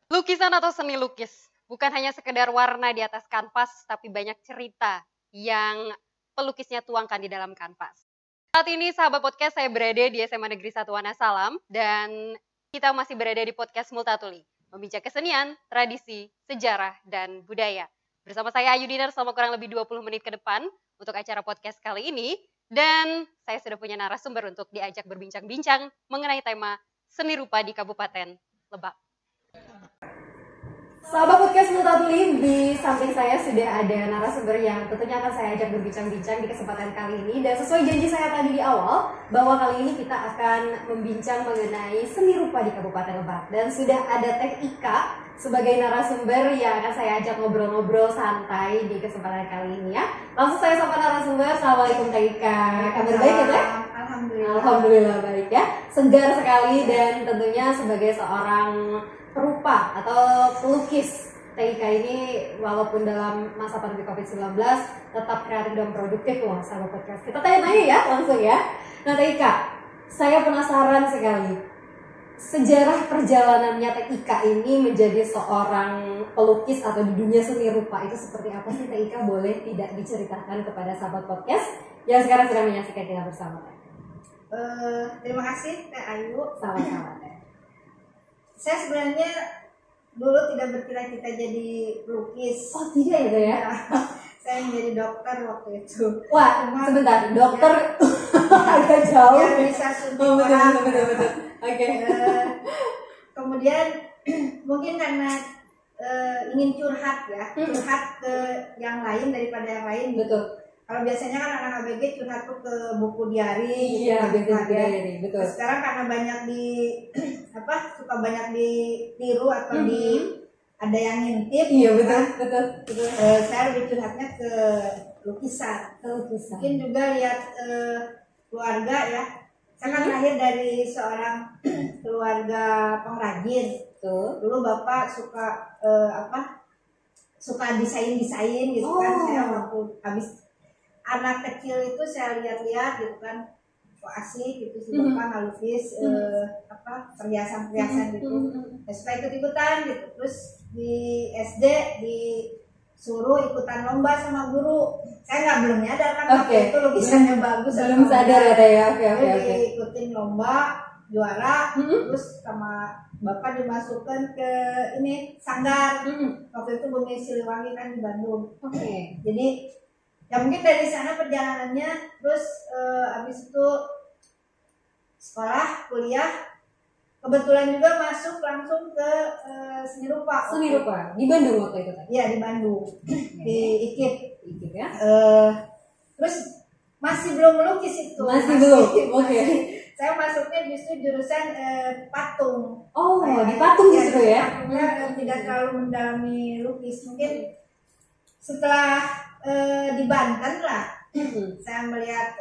Lukisan atau seni lukis bukan hanya sekedar warna di atas kanvas, tapi banyak cerita yang pelukisnya tuangkan di dalam kanvas. Saat ini sahabat podcast, saya berada di SMA Negeri 1 Wonosalam dan kita masih berada di podcast Multatuli, membincang kesenian, tradisi, sejarah, dan budaya. Bersama saya Ayu Dinar selama kurang lebih 20 menit ke depan untuk acara podcast kali ini, dan saya sudah punya narasumber untuk diajak berbincang-bincang mengenai tema seni rupa di Kabupaten Lebak. Sahabat podcast Multatuli, di samping saya sudah ada narasumber yang tentunya akan saya ajak berbincang-bincang di kesempatan kali ini. Dan sesuai janji saya tadi di awal, bahwa kali ini kita akan membincang mengenai seni rupa di Kabupaten Lebak. Dan sudah ada Teh Ika sebagai narasumber yang akan saya ajak ngobrol-ngobrol santai di kesempatan kali ini ya. Langsung saya sapa narasumber. Assalamualaikum Teh Ika. Kabar baik ya Teh? Alhamdulillah baik ya. Segar sekali dan tentunya sebagai seorang perupa atau pelukis, Teh Ika ini walaupun dalam masa pandemi COVID-19 tetap kreatif dan produktif loh sahabat podcast. Kita tanya-tanya ya langsung ya. Nah Teh Ika, saya penasaran sekali sejarah perjalanannya Teh Ika ini menjadi seorang pelukis atau di dunia seni rupa itu seperti apa sih Teh Ika? Boleh tidak diceritakan kepada sahabat podcast yang sekarang sedang menyaksikan kita bersama Teh? Terima kasih Teh Ayu. Sama-sama Teh. Saya sebenarnya dulu tidak bercita-cita jadi pelukis. Oh tidak ya Teh ya? Saya menjadi dokter waktu itu. Wah, sebentar, dokter agak jauh. Yang bisa suntik orang. Betul. Oke. Kemudian mungkin karena ingin curhat ya, curhat ke yang lain daripada yang lain. Betul. Kalau biasanya kan anak ABG curhat tuh ke buku diary. Iya, diary, betul. Sekarang karena banyak suka banyak ditiru atau ada yang ngintip. Iya, betul. Saya lebih curhatnya ke lukisan. Mungkin juga lihat keluarga ya. Saya kan lahir dari seorang keluarga pengrajin. Tuh. Dulu bapak suka suka desain gitu kan. Saya waktu habis anak kecil itu saya lihat-lihat gitu kan, kok asik gitu si bapak ngelukis perhiasan gitu. Suka ikut-ikutan gitu. Terus di SD disuruh ikutan lomba sama guru. Saya belum nyadar kan waktu itu lukisannya bagus. Belum sadar ya Teh ya. Oke. Ikutin lomba, juara, terus sama bapak dimasukkan ke sanggar. Waktu itu Bumi Siliwangi kan di Bandung. Oke. Jadi ya mungkin dari sana perjalanannya, terus habis itu sekolah, kuliah, kebetulan juga masuk langsung ke seni rupa. Seni rupa di Bandung waktu itu kan? Iya di Bandung, di IKIP ya. Terus masih belum melukis itu. Masih belum. Oke. Saya masuknya justru jurusan patung. Oh, di patung justru ya? Patungnya tidak terlalu mendalami lukis. Mungkin setelah di Banten lah, saya melihat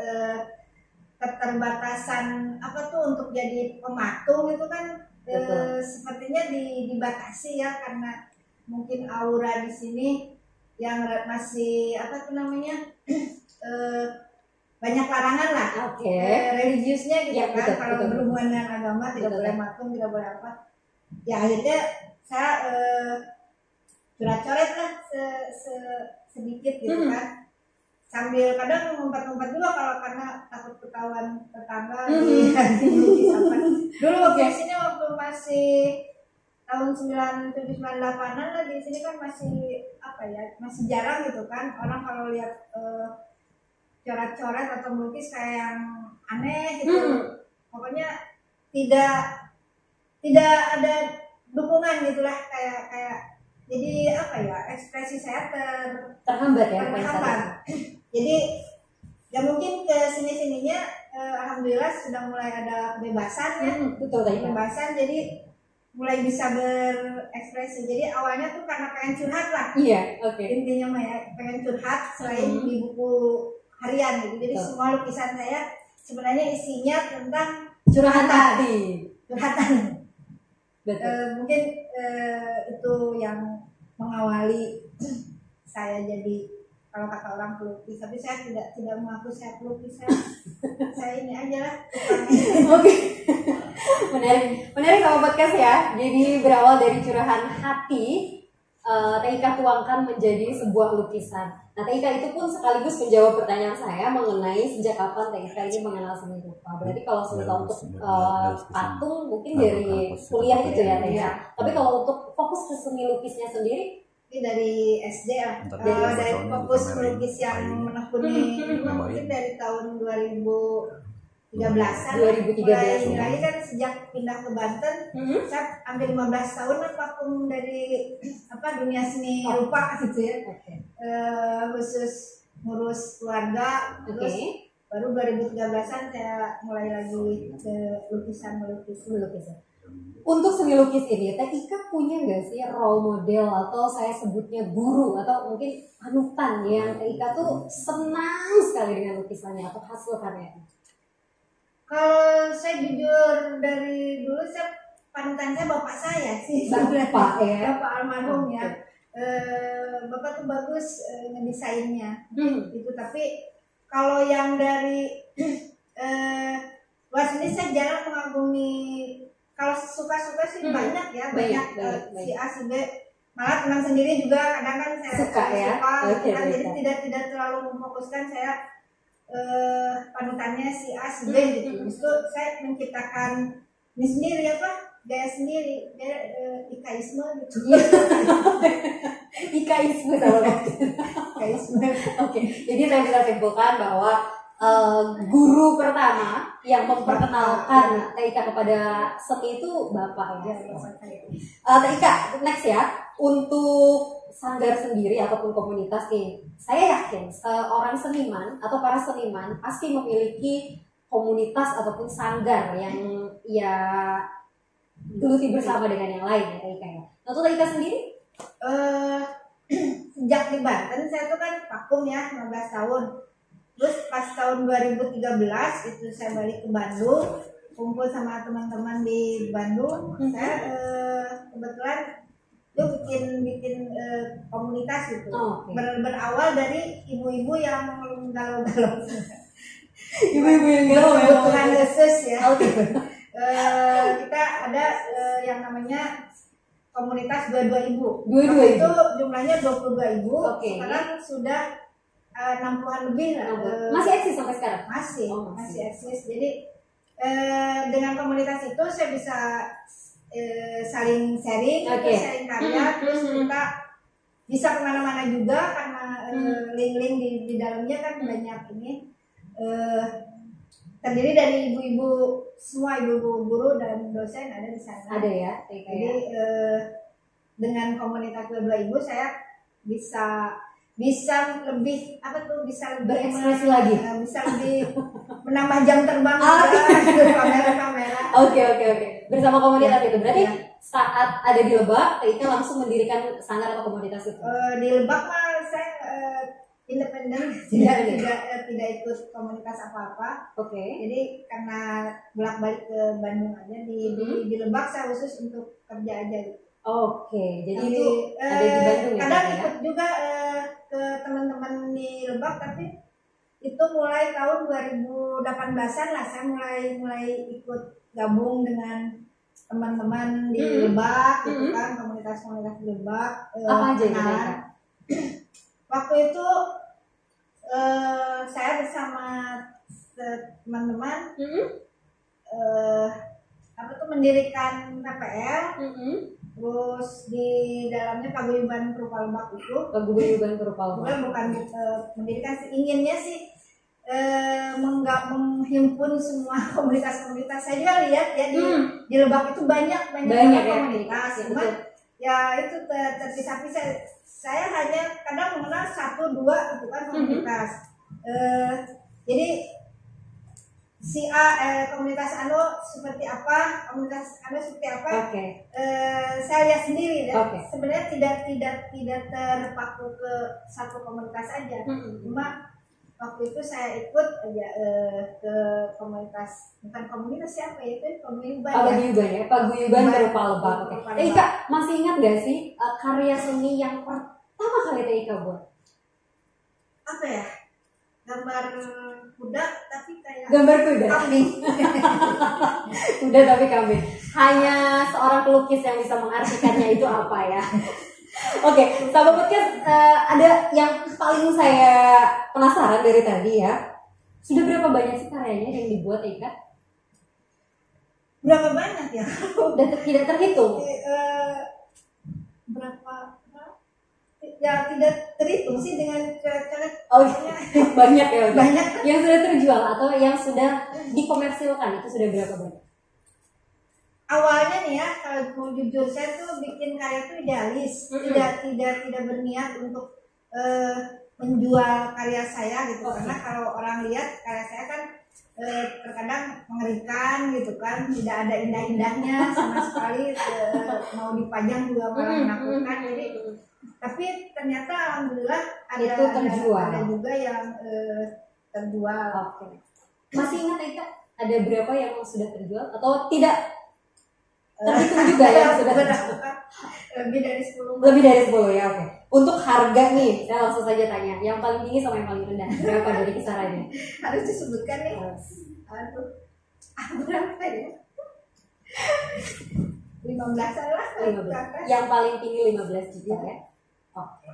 keterbatasan untuk jadi pematung itu kan sepertinya dibatasi ya, karena mungkin aura di sini yang masih banyak larangan lah, religiusnya gitu kan. Kalau berhubungan dengan agama tidak boleh matung, tidak boleh apa. Ya akhirnya saya coret-coret lah sedikit gitu kan, sambil kadang ngumpet-ngumpet juga karena takut ketahuan tetangga di lukisan. Dulu biasanya waktu masih tahun 97-98an lah di sini kan masih jarang gitu kan orang kalau lihat coret-coret atau melukis kayak yang aneh gitu. Pokoknya tidak ada dukungan gitulah, kayak jadi ekspresi saya terhambat ya. Jadi ya mungkin ke sininya alhamdulillah sudah mulai ada kebebasan ya. Betul tadi. Kebebasan, jadi mulai bisa berekspresi. Jadi awalnya tuh karena pengen curhat lah. Iya, Intinya mah ya pengen curhat selain di buku harian gitu. Jadi semua lukisan saya sebenarnya isinya tentang curhatan hati. Mungkin itu yang mengawali saya jadi, kalau kata orang, pelukis. Tapi saya tidak mengaku saya pelukis. Saya ini aja lah. Menarik sama podcast ya. Jadi berawal dari curahan hati, Teh Ika tuangkan menjadi sebuah lukisan. Nah, Teh Ika itu pun sekaligus menjawab pertanyaan saya mengenai sejak kapan Teh Ika ini mengenal seni rupa. Berarti kalau semisal untuk patung mungkin dari kuliah itu ya Teh Ika. Tapi kalau untuk fokus ke seni lukisnya sendiri, ini dari SD lah. Dari fokus melukis yang menekuni mungkin dari tahun 2013-an. 2013 mulai kan sejak pindah ke Banten, saya hampir 15 tahun lah vakum dari dunia seni rupa gitu ya. Khusus ngurus keluarga, terus baru 2013-an saya mulai lagi ke melukis. Untuk seni lukis ini, Teh Ika punya nggak sih role model atau saya sebutnya guru atau mungkin panutan yang Teh Ika tuh senang sekali dengan lukisannya atau hasil karyanya? Kalau saya jujur dari dulu panutan saya bapak saya sih. Bapak ya? Bapak almarhum ya. Bapak tuh bagus ngedesainnya. Itu tapi kalau yang dari luar sini saya jarang mengagumi. Kalau suka-suka sih banyak ya, banyak. Si A, si B. Malah teman sendiri juga kadang kan saya suka ya. Jadi tidak terlalu memfokuskan saya panutannya si A, si B gitu. Justru saya menciptakan ini sendiri gaya sendiri, ikaisme gitu. Ikaisme Oke. Jadi saya bisa simpulkan bahwa guru pertama yang memperkenalkan Teh Ika kepada seni itu Bapak ya. Teh Ika, next ya. Untuk sanggar sendiri ataupun komunitas nih, saya yakin seorang seniman atau para seniman pasti memiliki komunitas ataupun sanggar yang ya geluti bersama dengan yang lain ya Teh Ika ya. Untuk Teh Ika sendiri? Sejak di Banten saya tuh kan vakum ya 15 tahun. Terus pas tahun 2013 itu saya balik ke Bandung, kumpul sama teman-teman di Bandung. Saya kebetulan itu bikin komunitas gitu. Berawal dari ibu-ibu yang galau-galau. Ibu-ibu yang galau ya. Kebutuhan khusus ya. Kita ada yang namanya komunitas 22 ibu. Itu jumlahnya 22 ibu. Sekarang sudah 60-an lebih lah. Masih eksis sampai sekarang? Masih eksis. Jadi dengan komunitas itu saya bisa saling sharing, sharing karya, terus kita bisa kemana-mana juga karena link-link di dalamnya kan banyak ini. Terdiri dari ibu-ibu, semua ibu-ibu guru dan dosen ada di sana. Ada ya. Jadi dengan komunitas 22 ibu saya bisa lebih bisa lebih berekspresi lagi, bisa lebih menambah jam terbang kamera. Oke. Bersama komunitas itu berarti saat ada di Lebak, Teh Ika langsung mendirikan sanggar atau komunitas itu? Di Lebak mah saya independen, tidak ikut komunitas apa-apa. Jadi karena bolak-balik ke Bandung aja di Lebak saya khusus untuk kerja aja gitu. Jadi itu ada di Bandung ya? Kadang ikut juga ke teman-teman di Lebak, tapi itu mulai tahun 2018-an lah saya mulai ikut gabung dengan teman-teman di Lebak gitu kan, komunitas-komunitas di Lebak. Apa aja itu? Waktu itu saya bersama teman-teman mendirikan PPL. Terus di dalamnya paguyuban Perupa Lebak itu. Paguyuban Perupa Lebak. Bukan mendirikan sih, inginnya sih menghimpun semua komunitas-komunitas. Saya juga lihat ya di Lebak itu banyak komunitas. Cuman ya itu terpisah-pisah. Saya hanya kadang mengenal 1-2 itu kan komunitas. Jadi si A komunitas seperti apa, komunitas seperti apa, saya lihat sendiri dan sebenarnya tidak terpaku ke satu komunitas aja. Cuma waktu itu saya ikut aja ke komunitas, bukan komunitas siapa ya, itu paguyuban Perupa Lebak. Teh Ika masih ingat gak sih karya seni yang pertama kali Teh Ika buat? Apa ya? gambar kuda tapi kayak Gambar kuda. kambing. Kuda tapi kambing. Hanya seorang pelukis yang bisa mengartikannya itu apa ya. Oke, sahabat podcast, ada yang paling saya penasaran dari tadi ya. Sudah berapa banyak sih karyanya yang dibuat Ika? Berapa banyak ya? Dan tidak terhitung. Berapa? Ya tidak terhitung sih dengan coret-coret. Oh, banyak ya udah. Banyak. Yang sudah terjual atau yang sudah dikomersilkan itu sudah berapa banyak? Awalnya nih ya, kalau mau jujur saya tuh bikin karya tuh idealis, tidak berniat untuk menjual karya saya gitu. Karena kalau orang lihat karya saya kan terkadang mengerikan gitu kan, tidak ada indah-indahnya sama sekali, mau dipajang juga malah menakutkan. Jadi tapi ternyata alhamdulillah Itu terjual. ada juga yang terjual. Oke. Masih ingat Ika ada berapa yang sudah terjual atau tidak terhitung juga yang sudah terjual? Lebih dari 10. Lebih dari 10 ya, oke. Untuk harga nih, saya langsung saja tanya, yang paling tinggi sama yang paling rendah berapa dari kisarannya? Harus disebutkan nih. Aduh, berapa ya? 15-an lah. 15. Yang paling tinggi 15 juta ya. Oke.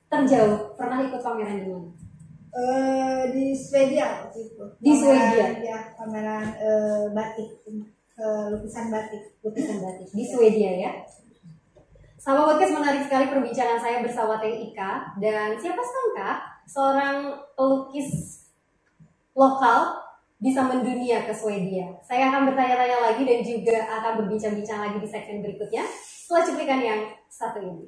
Terjauh, pernah ikut pameran di mana? Di Swedia waktu itu. Di Swedia? Ya, pameran batik, lukisan batik. Lukisan batik di Swedia ya. Sahabat podcast, menarik sekali perbincangan saya bersama Teh Ika. Dan siapa sangka seorang pelukis lokal bisa mendunia ke Swedia. Saya akan bertanya-tanya lagi dan juga akan berbincang-bincang lagi di segmen berikutnya setelah cuplikan yang satu ini.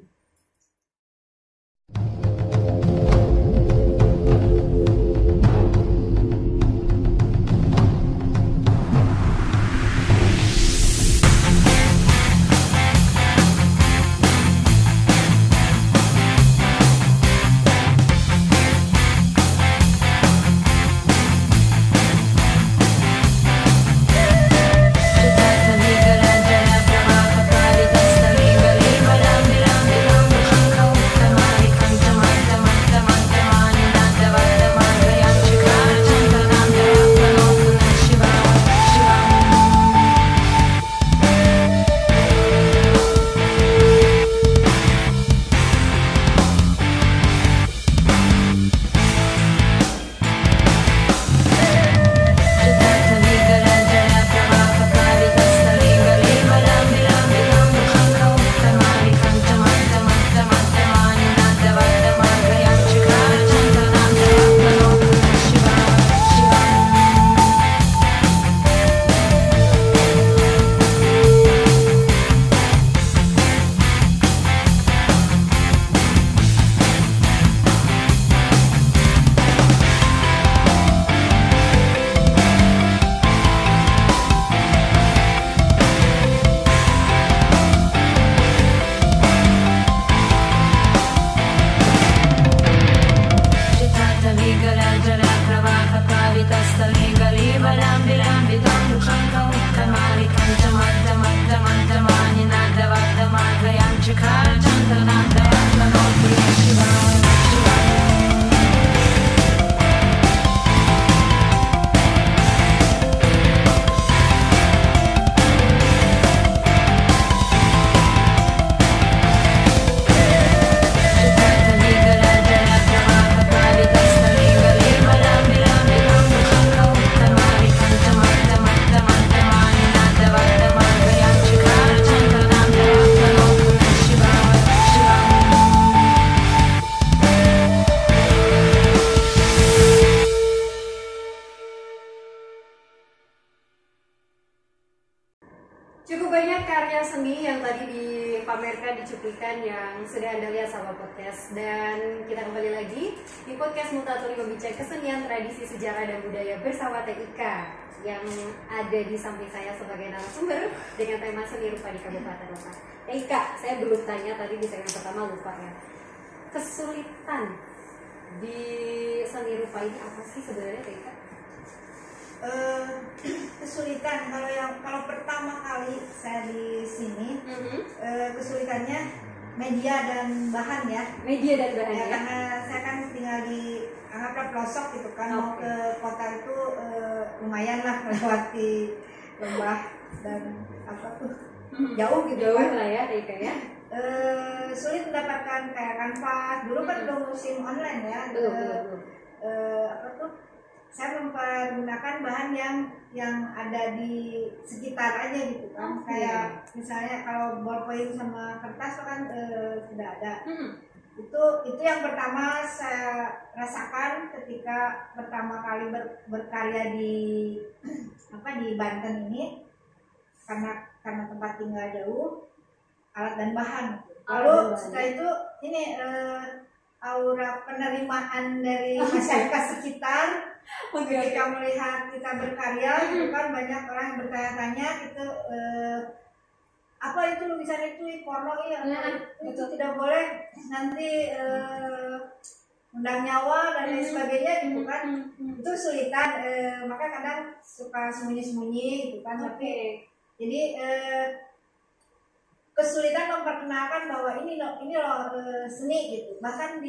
Cukup banyak karya seni yang tadi dipamerkan, dicuplikan yang sudah Anda lihat sahabat podcast. Dan kita kembali lagi di podcast Multatuli Membincang Kesenian, Tradisi, Sejarah, dan Budaya bersama Teh Ika yang ada di samping saya sebagai narasumber dengan tema seni rupa di Kabupaten Lombok. Teh Ika, saya belum tanya tadi di segmen pertama, lupa ya. Kesulitan di seni rupa ini apa sih sebenarnya Teh Ika? Kesulitan kalau pertama kali saya di sini kesulitannya media dan bahan ya. Media dan bahan ya. Karena saya kan tinggal di anggaplah pelosok gitu kan, mau ke kota itu lumayan lah melewati lembah dan apa tuh jauh gitu Jauh kan. lah ya TIK ya. Sulit mendapatkan kayak kanvas. Dulu kan belum musim online ya. Apa tuh? Saya mempergunakan bahan yang ada di sekitar aja gitu kan. Kayak misalnya kalau ballpoint sama kertas kan sudah ada. Itu yang pertama saya rasakan ketika pertama kali berkarya di Banten ini, karena tempat tinggal jauh, alat dan bahan. Lalu setelah itu ini aura penerimaan dari masyarakat sekitar ketika melihat kita berkarya itu kan banyak orang yang bertanya-tanya itu apa itu lukisan itu porno itu tidak boleh nanti undang nyawa dan lain sebagainya gitu kan. Itu sulitan, maka kadang suka sembunyi-sembunyi gitu kan. Tapi jadi kesulitan memperkenalkan bahwa ini loh seni gitu. Bahkan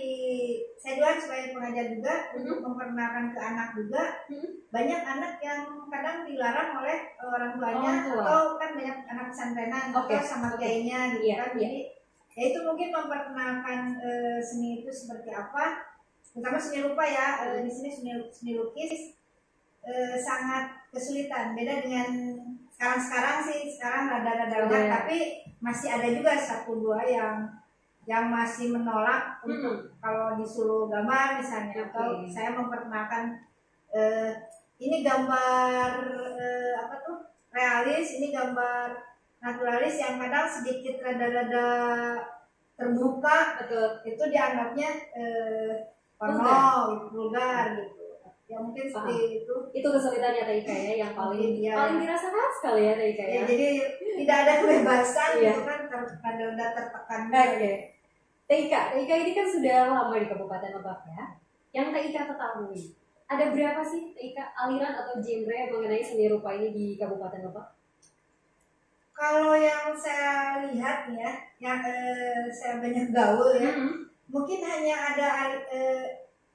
saya juga sebagai pengajar juga untuk memperkenalkan ke anak juga. Banyak anak yang kadang dilarang oleh orang tuanya atau kan banyak anak pesantrenan atau sama kiainya gitu kan. Jadi ya itu mungkin memperkenalkan seni itu seperti apa, terutama seni rupa ya. Di sini seni lukis sangat kesulitan. Beda dengan sekarang rada-rada lewat, tapi masih ada juga 1-2 yang masih menolak untuk kalau disuruh gambar misalnya, atau saya memperkenalkan ini gambar apa tuh realis, ini gambar naturalis yang kadang sedikit rada-rada terbuka, itu dianggapnya porno, vulgar gitu. Ya mungkin seperti itu. Itu kesulitannya TIK ya, yang paling dirasakan sekali ya TIK ya. Jadi tidak ada kebebasan gitu kan, rada tertekan. TIK ini kan sudah lama di Kabupaten Lebak ya. Yang TIK ketahui, ada berapa sih TIK aliran atau genre mengenai seni rupa ini di Kabupaten Lebak? Kalau yang saya lihat ya, yang saya banyak gaul ya, mungkin hanya ada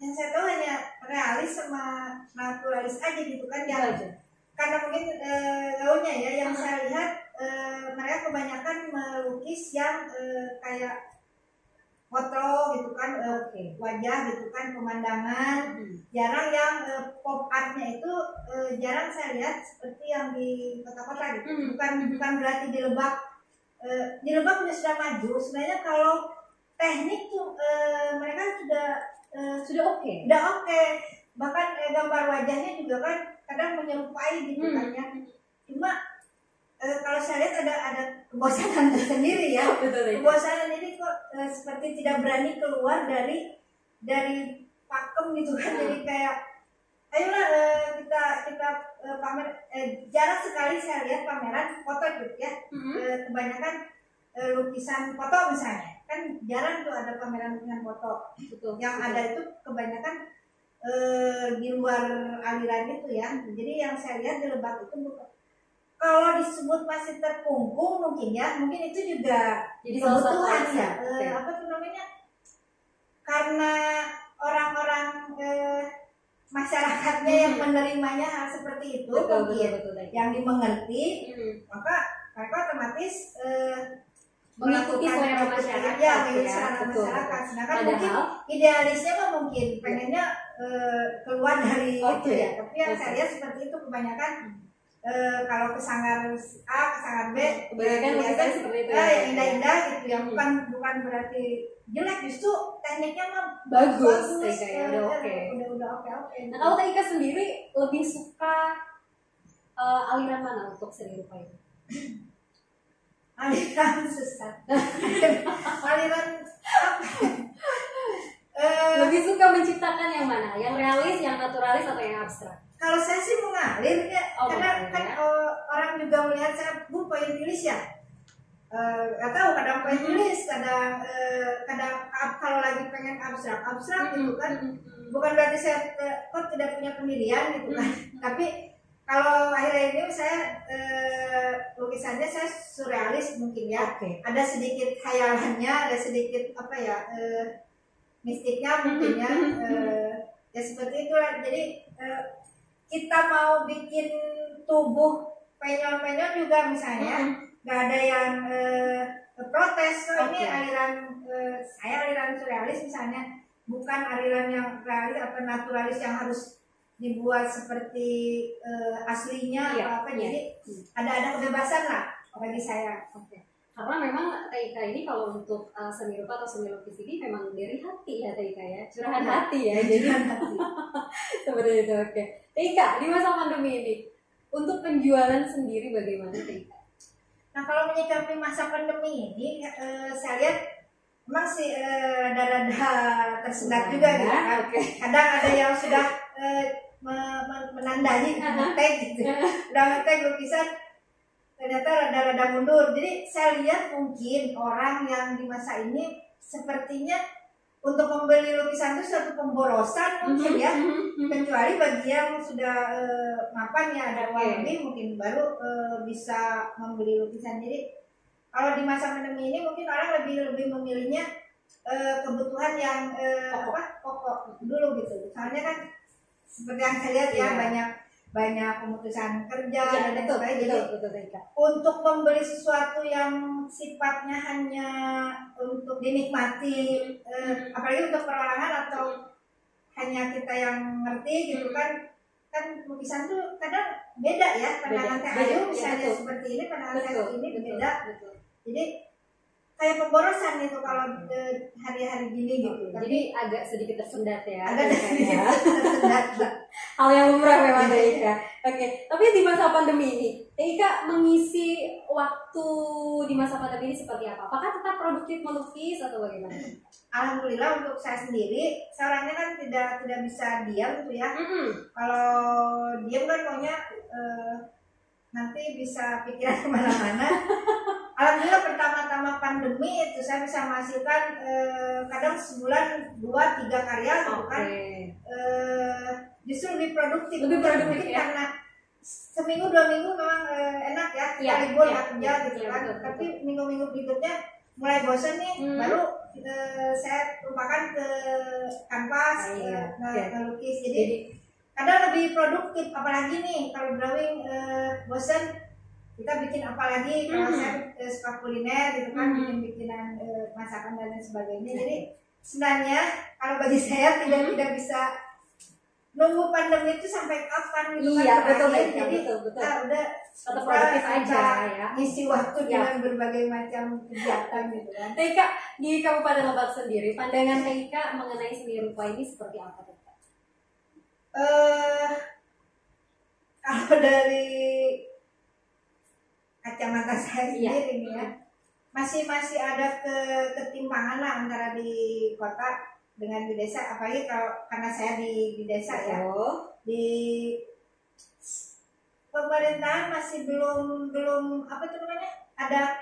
yang saya tahu hanya realis sama naturalis aja gitu kan, karena mungkin gaulnya ya. Yang saya lihat mereka kebanyakan melukis yang kayak foto gitu kan, wajah gitu kan, pemandangan. Jarang yang pop artnya itu jarang saya lihat seperti yang di kota-kota gitu. Bukan berarti di Lebak sudah maju. Sebenarnya kalau teknik tuh mereka sudah oke. Bahkan gambar wajahnya juga kan kadang menyerupai gitu kan ya. Cuma kalau saya lihat ada kebosanan tersendiri ya. Kebosanan ini kok seperti tidak berani keluar dari pakem gitu kan. Jadi kayak ayolah kita pamer. Jarang sekali saya lihat pameran foto gitu ya. Kebanyakan lukisan foto misalnya. Kan jarang tuh ada pameran lukisan foto. Yang ada itu kebanyakan di luar aliran itu ya. Jadi yang saya lihat di Lebak itu bukan, kalau disebut masih terkungkung mungkin itu juga jadi kebutuhan ya. Apa tuh namanya, karena orang-orang masyarakatnya yang menerimanya hal seperti itu yang dimengerti, maka mereka otomatis mengikuti selera masyarakat. Masyarakat. Sedangkan mungkin idealisnya mah mungkin pengennya keluar dari itu ya. Tapi yang saya lihat seperti itu kebanyakan. Kalau ke sanggar A, ke sanggar B, kebanyakan seperti itu yang indah-indah gitu, yang bukan berarti jelek, justru tekniknya mah bagus. Udah oke. Nah, kalau TIK sendiri lebih suka aliran mana untuk seni rupa itu? Aliran susah. Aliran lebih suka menciptakan yang mana? Yang realis, yang naturalis, atau yang abstrak? Kalau saya sih mengalir ya, karena kan orang juga melihat saya pointilis ya. Gak tahu, kadang pointilis, kadang kalau lagi pengen abstrak gitu kan. Bukan berarti saya kok tidak punya pendirian gitu kan. Tapi kalau akhir-akhir ini saya lukisannya saya surrealis mungkin ya. Ada sedikit khayalannya, ada sedikit apa ya, mistiknya mungkin ya. Ya seperti itulah. Jadi kita mau bikin tubuh penyol-penyol juga misalnya, nggak ada yang protes. So ini aliran saya aliran surrealis misalnya, bukan aliran yang realis atau naturalis yang harus dibuat seperti aslinya atau apa. Jadi ada kebebasan lah bagi saya. Karena memang TIK ini kalau untuk seni rupa atau seni lukis ini memang dari hati ya TIK ya, curahan hati ya, jadi seperti itu. TIK di masa pandemi ini untuk penjualan sendiri bagaimana TIK? Nah kalau menyikapi masa pandemi ini saya lihat memang sih rada-rada tersendat juga gitu kan. Kadang ada yang sudah menandai ngetek gitu, udah ngetek lukisan ternyata rada-rada mundur. Jadi saya lihat mungkin orang yang di masa ini sepertinya untuk membeli lukisan itu suatu pemborosan mungkin ya, kecuali bagi yang sudah mapan ya ada uang lebih mungkin baru bisa membeli lukisan. Jadi kalau di masa pandemi ini mungkin orang lebih memilihnya kebutuhan yang pokok dulu gitu. Soalnya kan seperti yang saya lihat ya banyak pemutusan kerja dan sebagainya. Jadi untuk membeli sesuatu yang sifatnya hanya untuk dinikmati, apalagi untuk perorangan atau hanya kita yang ngerti gitu kan lukisan tuh kadang beda ya, pandangan saya Ayu misalnya seperti ini, pandangan saya ini beda. Jadi kayak pemborosan itu kalau hari-hari gini gitu. Jadi agak sedikit tersendat ya. Agak sedikit tersendat. Hal yang lumrah memang TIK. Tapi di masa pandemi ini, TIK mengisi waktu di masa pandemi ini seperti apa? Apakah tetap produktif melukis atau bagaimana? Alhamdulillah untuk saya sendiri, orangnya kan tidak bisa diam gitu ya. Kalau diam kan maunya nanti bisa pikiran kemana-mana. Alhamdulillah pertama-tama pandemi itu saya bisa menghasilkan kadang sebulan 2-3 karya gitu kan. Justru lebih produktif mungkin ya? Karena seminggu 2 minggu memang enak ya, libur kerja gitu kan. Tapi minggu-minggu berikutnya mulai bosan nih, baru saya lupakan ke kanvas, ngelukis. Jadi kadang lebih produktif, apalagi nih kalau drawing bosan kita bikin apa lagi. Kalau saya suka kuliner gitu kan, bikinan masakan dan lain sebagainya. Jadi sebenarnya kalau bagi saya tidak bisa nunggu pandemi itu sampai kapan gitu kan. Betul. Jadi kita udah tetap produktif aja ya, isi waktu dengan berbagai macam kegiatan gitu kan. TIK di Kabupaten Lebak sendiri, pandangan TIK mengenai seni rupa ini seperti apa TIK? Kalau dari kacamata saya sendiri nih ya, masih ada ketimpangan lah antara di kota dengan di desa. Apalagi karena saya di desa ya, di pemerintahan masih belum apa tuh namanya, ada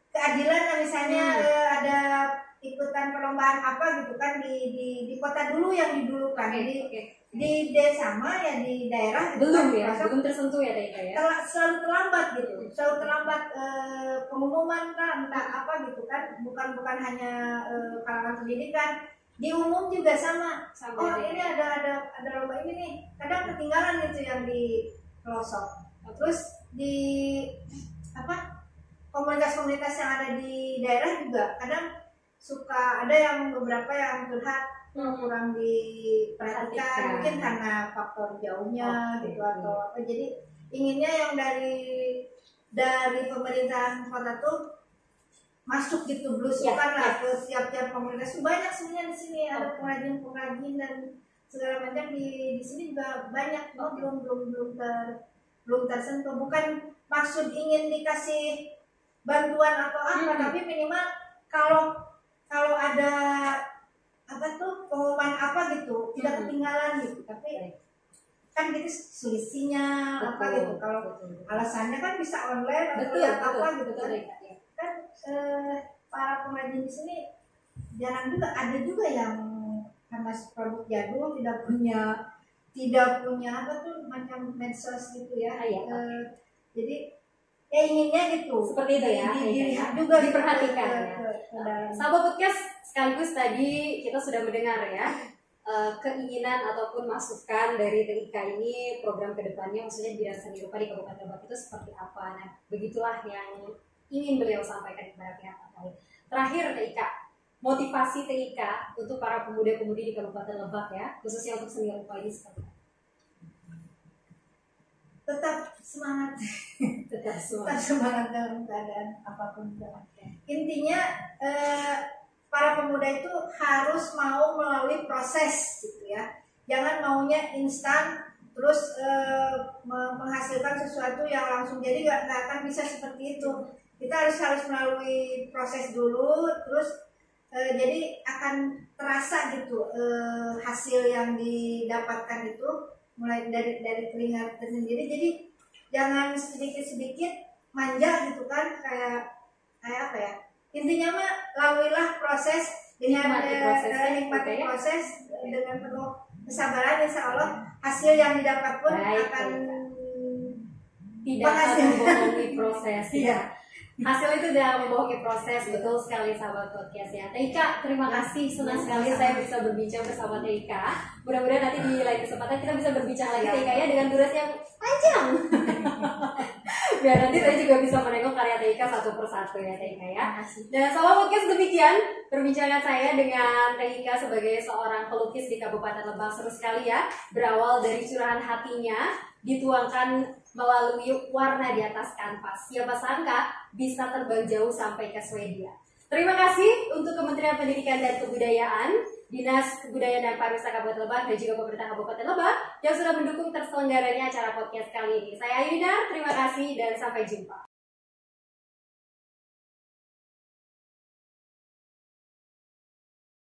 keadilan lah misalnya. Ada ikutan perlombaan apa gitu kan di kota dulu yang didulukan. Di desa mah ya di daerah belum ya, belum tersentuh ya TIK ya. Selalu terlambat gitu, selalu terlambat pengumuman kan, entah apa gitu kan. Bukan hanya kalangan pendidikan, di umum juga sama. Ini ada lomba ini nih, kadang ketinggalan gitu yang di pelosok. Terus di komunitas-komunitas yang ada di daerah juga kadang suka ada yang beberapa yang curhat kurang diperhatikan, mungkin karena faktor jauhnya gitu atau apa. Jadi inginnya yang dari pemerintahan kota tuh masuk gitu, belusukan lah ke tiap-tiap komunitas. Banyak sebenarnya di sini ada pengrajin dan segala macam di sini juga banyak. Belum tersentuh. Bukan maksud ingin dikasih bantuan atau apa, tapi minimal kalau ada pengumuman apa gitu tidak ketinggalan gitu. Tapi kan gitu selisihnya apa gitu. Kalau alasannya kan bisa online atau apa gitu kan. Para pengrajin di sini jarang juga, ada juga yang karena produk jadul tidak punya macam medsos gitu ya. Jadi inginnya gitu seperti itu ya, juga diperhatikan ya. Sahabat podcast, sekaligus tadi kita sudah mendengar ya keinginan ataupun masukan dari TIK ini program kedepannya, maksudnya di bidang seni rupa di Kabupaten Lebak itu seperti apa. Nah, begitulah yang ingin beliau sampaikan kepada pihak terkait. Terakhir TIK, motivasi TIK untuk para pemuda-pemudi di Kabupaten Lebak ya, khususnya untuk seni rupa ini seperti apa? Tetap semangat. Tetap Tetap semangat dalam keadaan apapun. Oke. Intinya para pemuda itu harus mau melalui proses gitu ya. Jangan maunya instan terus menghasilkan sesuatu yang langsung, jadi nggak akan bisa seperti itu. Kita harus melalui proses dulu, terus jadi akan terasa gitu hasil yang didapatkan itu mulai dari keringat sendiri. Jadi jangan sedikit manja gitu kan, kayak apa ya, intinya mah laluilah proses dengan nikmati proses dengan penuh kesabaran. Insya Allah hasil yang didapat pun akan tidak akan membohongi proses ya. Hasil itu tidak membohongi proses. Betul sekali sahabat podcast ya. Teika, terima kasih, senang sekali saya bisa berbincang bersama Teika. Mudah-mudahan nanti di lain kesempatan kita bisa berbincang lagi Teika ya, dengan durasi yang panjang. Biar nanti saya juga bisa menengok karya Teika satu persatu ya Teika ya. Dan sahabat podcast, demikian perbincangan saya dengan Teika sebagai seorang pelukis di Kabupaten Lebak. Seru sekali ya, berawal dari curahan hatinya dituangkan melalui warna di atas kanvas. Siapa sangka bisa terbang jauh sampai ke Swedia. Terima kasih untuk Kementerian Pendidikan dan Kebudayaan, Dinas Kebudayaan dan Pariwisata Kabupaten Lebak, dan juga pemerintah Kabupaten Lebak yang sudah mendukung terselenggaranya acara podcast kali ini. Saya Ayudar, terima kasih dan sampai jumpa.